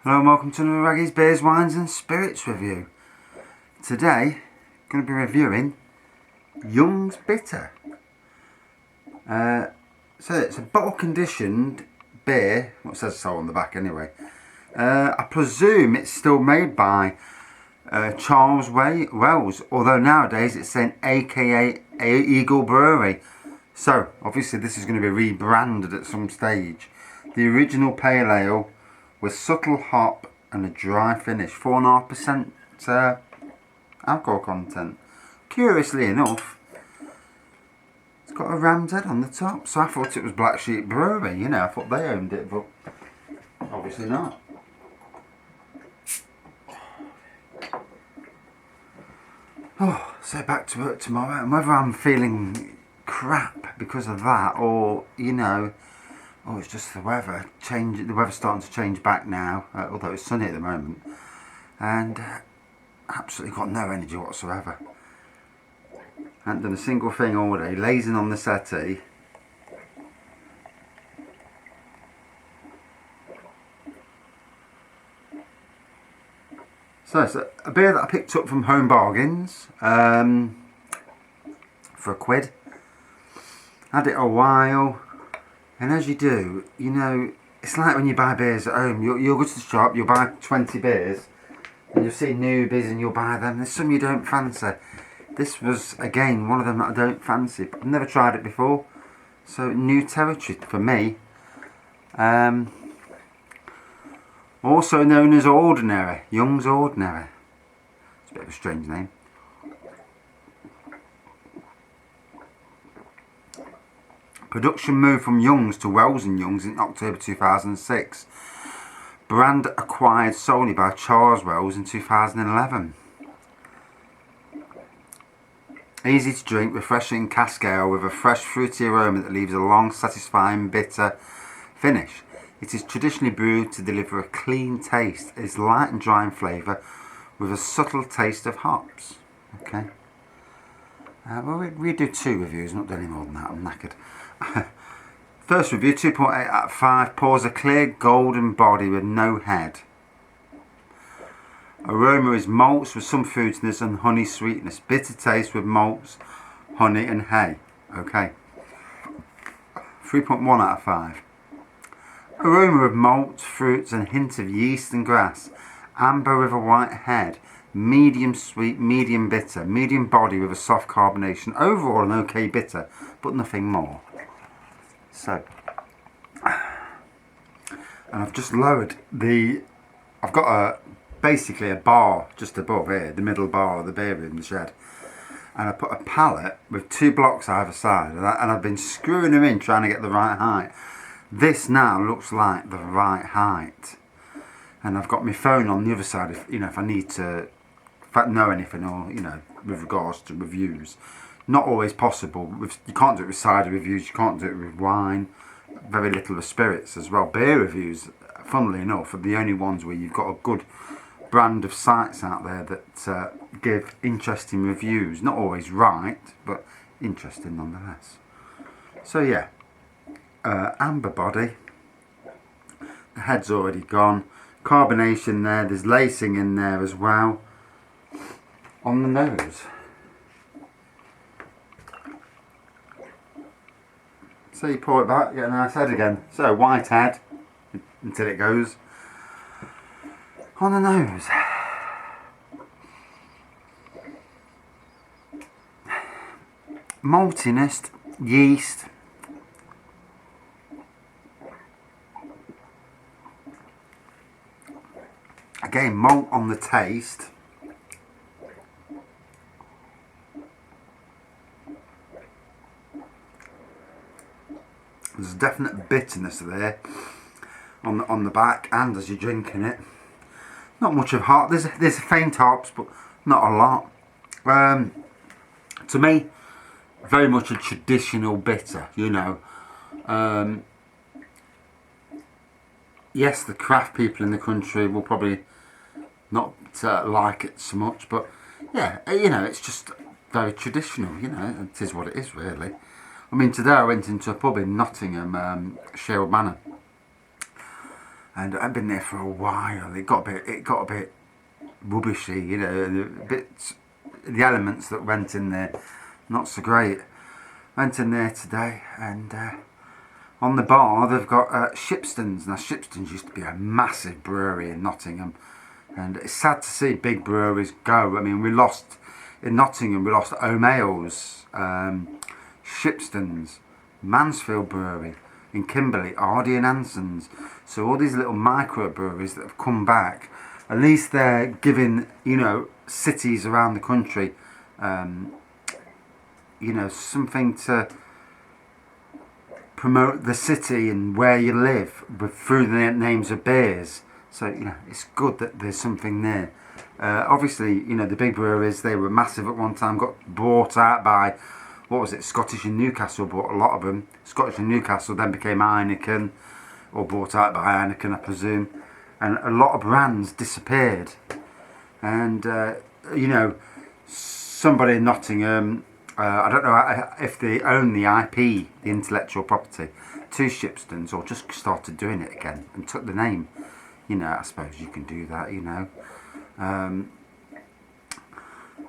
Hello and welcome to another Raggy's Beers, Wines and Spirits review. Today, I'm going to be reviewing Young's Bitter. So it's a bottle conditioned beer, well it says so on the back anyway. I presume it's still made by Charles Wells, although nowadays it's saying AKA Eagle Brewery. So obviously this is going to be rebranded at some stage. The original pale ale with subtle hop and a dry finish, 4.5% alcohol content. Curiously enough, it's got a ram's head on the top, so I thought it was Black Sheep Brewery, you know, I thought they owned it, but obviously not. Oh, so back to work tomorrow, and whether I'm feeling crap because of that, or, you know, oh, it's just the weather. The weather's starting to change back now, although it's sunny at the moment. And absolutely got no energy whatsoever. Haven't done a single thing all day, lazing on the settee. So it's a beer that I picked up from Home Bargains for £1. Had it a while. And as you do, you know, it's like when you buy beers at home. You'll go to the shop, you'll buy 20 beers, and you'll see newbies and you'll buy them. There's some you don't fancy. This was, again, one of them that I don't fancy, but I've never tried it before. So, new territory for me. Also known as Ordinary, Young's Ordinary. It's a bit of a strange name. Production moved from Young's to Wells & Young's in October 2006. Brand acquired solely by Charles Wells in 2011. Easy to drink, refreshing cask ale with a fresh fruity aroma that leaves a long, satisfying, bitter finish. It is traditionally brewed to deliver a clean taste. It is light and dry in flavour with a subtle taste of hops. Okay. Well, we do 2 reviews, not any more than that, I'm knackered. First review, 2.8 out of 5, pours a clear golden body with no head. Aroma is malts with some fruitiness and honey sweetness. Bitter taste with malts, honey and hay. Okay. 3.1 out of 5. Aroma of malts, fruits and hint of yeast and grass. Amber with a white head. Medium sweet, medium bitter. Medium body with a soft carbonation. Overall an okay bitter, but nothing more. So, and I've just lowered I've got basically a bar just above here, the middle bar of the beer in the shed. And I put a pallet with 2 blocks either side, and I've been screwing them in trying to get the right height. This now looks like the right height. And I've got my phone on the other side if I need to, if I know anything, or, you know, with regards to reviews. Not always possible. You can't do it with cider reviews, you can't do it with wine, very little with spirits as well. Beer reviews, funnily enough, are the only ones where you've got a good brand of sites out there that give interesting reviews. Not always right, but interesting nonetheless. So yeah, amber body, the head's already gone, carbonation there, there's lacing in there as well. On the nose, so you pour it back, get a nice head again. So white head until it goes. On the nose, maltiness, yeast, again malt on the taste. There's a definite bitterness there on the back and as you're drinking it. Not much of hop. There's faint hops, but not a lot. To me, very much a traditional bitter. You know, yes, the craft people in the country will probably not like it so much, but yeah, you know, it's just very traditional. You know, it is what it is, really. I mean, today I went into a pub in Nottingham, Sherwood Manor, and I've been there for a while. It got a bit rubbishy, you know, and a bit, the elements that went in there, not so great. Went in there today, and on the bar they've got Shipstons. Now Shipstons used to be a massive brewery in Nottingham, and it's sad to see big breweries go. I mean, we lost in Nottingham, we lost O'Mayall's, Shipstons, Mansfield Brewery, in Kimberley, Ardie and Anson's. So all these little microbreweries that have come back, at least they're giving, you know, cities around the country, you know, something to promote the city and where you live through the names of beers. So, you know, it's good that there's something there. Obviously, you know, the big breweries, they were massive at one time, got bought out by, what was it, Scottish and Newcastle bought a lot of them. Scottish and Newcastle then became Heineken, or bought out by Heineken, I presume. And a lot of brands disappeared. And, you know, somebody in Nottingham, I don't know if they own the IP, the intellectual property, to Shipstons, or just started doing it again and took the name. You know, I suppose you can do that, you know.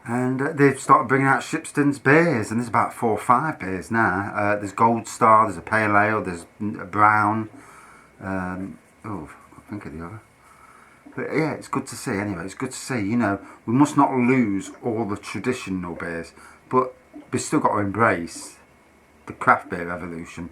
And they've started bringing out Shipstons beers, and there's about 4 or 5 beers now. There's Gold Star, there's a Pale Ale, there's a Brown. I can't think of the other. But yeah, it's good to see. Anyway, it's good to see. You know, we must not lose all the traditional beers, but we've still got to embrace the craft beer revolution.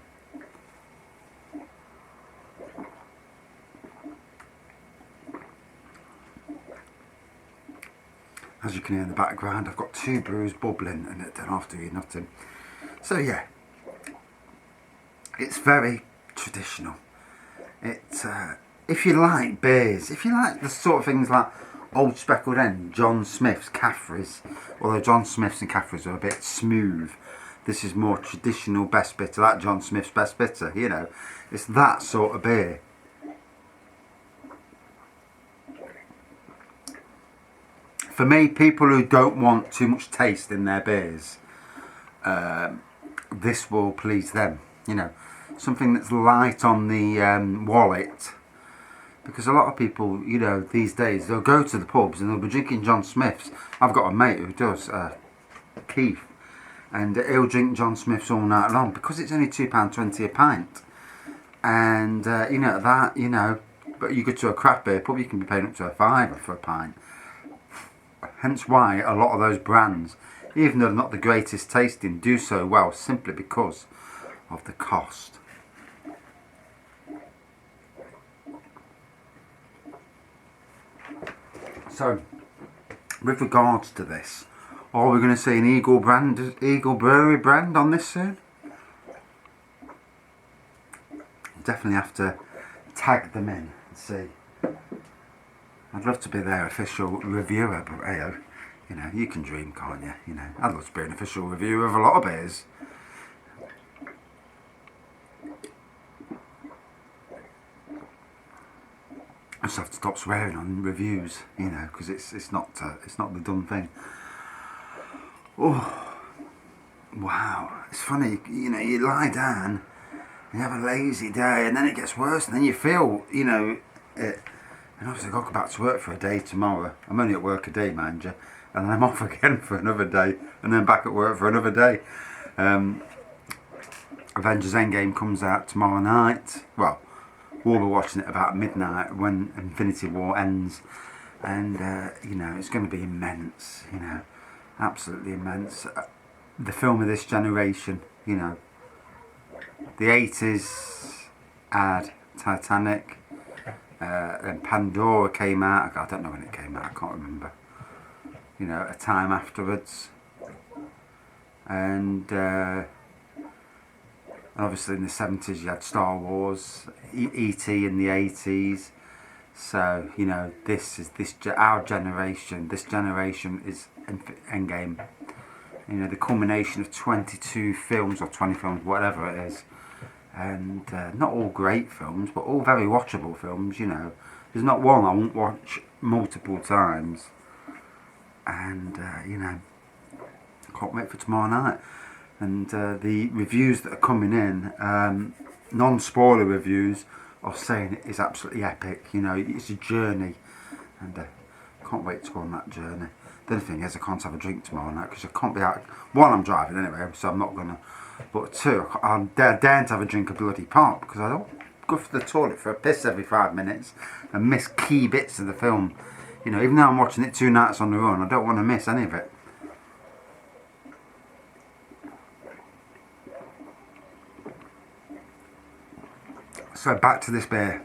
As you can hear in the background, I've got 2 brews bubbling, and it don't have to be nothing. So yeah, it's very traditional. It's if you like beers, if you like the sort of things like Old Speckled Hen, John Smith's, Caffrey's, although John Smith's and Caffrey's are a bit smooth, this is more traditional best bitter, like John Smith's best bitter, you know. It's that sort of beer. For me, people who don't want too much taste in their beers, this will please them. You know, something that's light on the wallet. Because a lot of people, you know, these days, they'll go to the pubs and they'll be drinking John Smith's. I've got a mate who does, Keith, and he'll drink John Smith's all night long because it's only £2.20 a pint. And, you know, that, you know, but you go to a craft beer pub, you can be paying up to a £5 for a pint. Hence why a lot of those brands, even though they're not the greatest tasting, do so well simply because of the cost. So, with regards to this, are we going to see an Eagle Brewery brand on this soon? Definitely have to tag them in and see. I'd love to be their official reviewer, but hey, you know, you can dream, can't you? You know, I'd love to be an official reviewer of a lot of beers. I just have to stop swearing on reviews, you know, because it's not the done thing. Oh, wow! It's funny, you know, you lie down, you have a lazy day, and then it gets worse, and then you feel, you know, it. And obviously I've got to go back to work for a day tomorrow. I'm only at work a day, mind you. And then I'm off again for another day. And then back at work for another day. Avengers Endgame comes out tomorrow night. Well, we'll be watching it about midnight when Infinity War ends. And, you know, it's going to be immense, you know. Absolutely immense. The film of this generation, you know. The 80s had Titanic. And Pandora came out. I don't know when it came out. I can't remember. You know, a time afterwards. And obviously in the 70s you had Star Wars, E.T. in the 80s. So you know, our generation. This generation is Endgame. You know, the culmination of 22 films or 20 films, whatever it is. And not all great films, but all very watchable films, you know. There's not one I won't watch multiple times. And, you know, I can't wait for tomorrow night. And the reviews that are coming in, non-spoiler reviews, of saying it is absolutely epic. You know, it's a journey, and can't wait to go on that journey. The only thing is, I can't have a drink tomorrow night because I can't be out. One, I'm driving anyway, so I'm not gonna. But two, I'm daring to have a drink of bloody pop because I don't go for the toilet for a piss every 5 minutes and miss key bits of the film. You know, even though I'm watching it 2 nights on the run, I don't want to miss any of it. So back to this beer.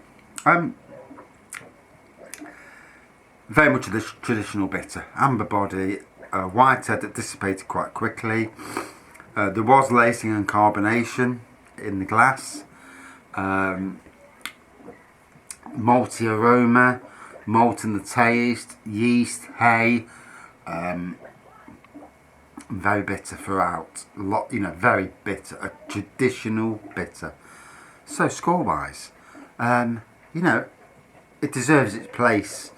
Very much of this traditional bitter. Amber body, white head that dissipated quite quickly. There was lacing and carbonation in the glass. Malty aroma, malt in the taste, yeast, hay. Very bitter throughout. Very bitter. A traditional bitter. So score-wise, it deserves its place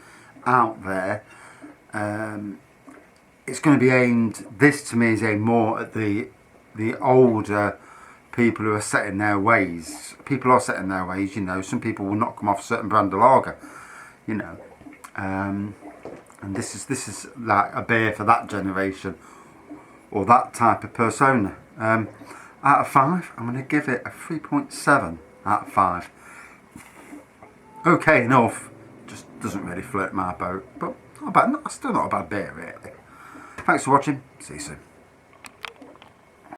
out there. It's going to be aimed. This to me is aimed more at the older people who are set in their ways. People are set in their ways. You know, some people will not come off a certain brand of lager. You know, and this is like a beer for that generation or that type of persona. Out of 5, I'm going to give it a 3.7 out of 5. Okay enough, just doesn't really float my boat, but still not a bad beer really. Thanks for watching, see you soon.